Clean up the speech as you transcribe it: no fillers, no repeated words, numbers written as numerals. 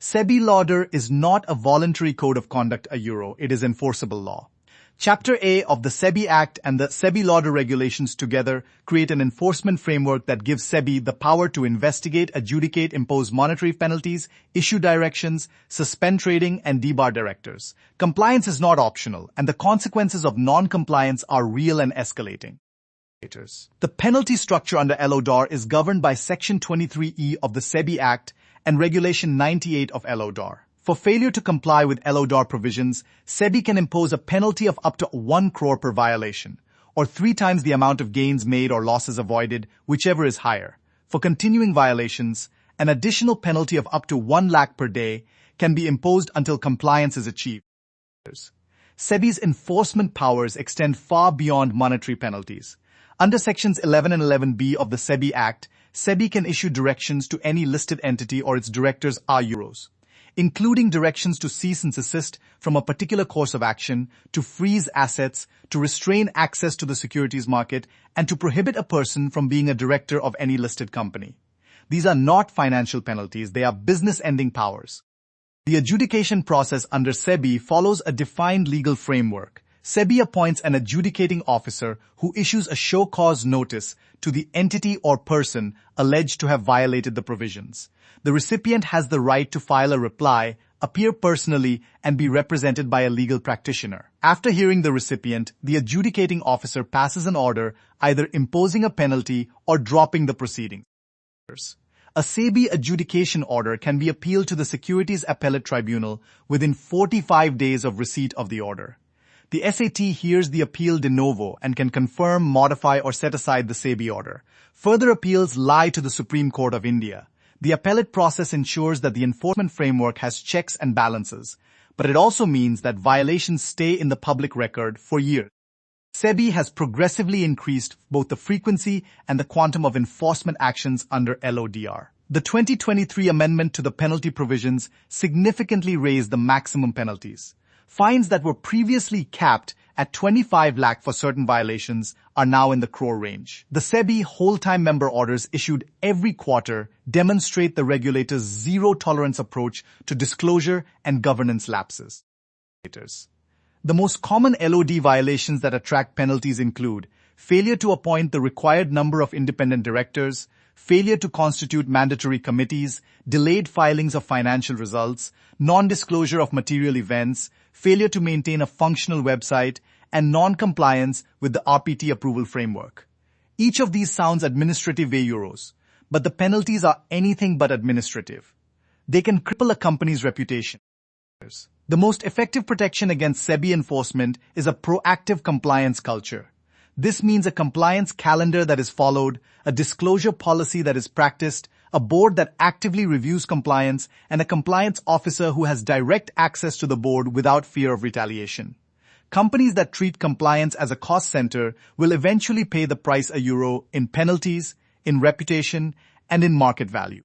SEBI LODR is not a voluntary code of conduct euro, it is enforceable law. Chapter A of the SEBI Act and the SEBI LODR regulations together create an enforcement framework that gives SEBI the power to investigate, adjudicate, impose monetary penalties, issue directions, suspend trading, and debar directors. Compliance is not optional, and the consequences of non-compliance are real and escalating. The penalty structure under LODR is governed by Section 23E of the SEBI Act and Regulation 98 of LODR. For failure to comply with LODR provisions, SEBI can impose a penalty of up to 1 crore per violation, or 3 times the amount of gains made or losses avoided, whichever is higher. For continuing violations, an additional penalty of up to 1 lakh per day can be imposed until compliance is achieved. SEBI's enforcement powers extend far beyond monetary penalties. Under Sections 11 and 11B of the SEBI Act, SEBI can issue directions to any listed entity or its directors euros, including directions to cease and desist from a particular course of action, to freeze assets, to restrain access to the securities market, and to prohibit a person from being a director of any listed company. These are not financial penalties, they are business-ending powers. The adjudication process under SEBI follows a defined legal framework. SEBI appoints an adjudicating officer who issues a show cause notice to the entity or person alleged to have violated the provisions. The recipient has the right to file a reply, appear personally, and be represented by a legal practitioner. After hearing the recipient, the adjudicating officer passes an order either imposing a penalty or dropping the proceedings. A SEBI adjudication order can be appealed to the Securities Appellate Tribunal within 45 days of receipt of the order. The SAT hears the appeal de novo and can confirm, modify, or set aside the SEBI order. Further appeals lie to the Supreme Court of India. The appellate process ensures that the enforcement framework has checks and balances, but it also means that violations stay in the public record for years. SEBI has progressively increased both the frequency and the quantum of enforcement actions under LODR. The 2023 amendment to the penalty provisions significantly raised the maximum penalties. Fines that were previously capped at 25 lakh for certain violations are now in the crore range. The SEBI whole-time member orders issued every quarter demonstrate the regulator's zero-tolerance approach to disclosure and governance lapses. The most common LOD violations that attract penalties include failure to appoint the required number of independent directors, failure to constitute mandatory committees, delayed filings of financial results, non-disclosure of material events, failure to maintain a functional website, and non-compliance with the RPT approval framework. Each of these sounds administrative euros, but the penalties are anything but administrative. They can cripple a company's reputation. The most effective protection against SEBI enforcement is a proactive compliance culture. This means a compliance calendar that is followed, a disclosure policy that is practiced, a board that actively reviews compliance, and a compliance officer who has direct access to the board without fear of retaliation. Companies that treat compliance as a cost center will eventually pay the price euro in penalties, in reputation, and in market value.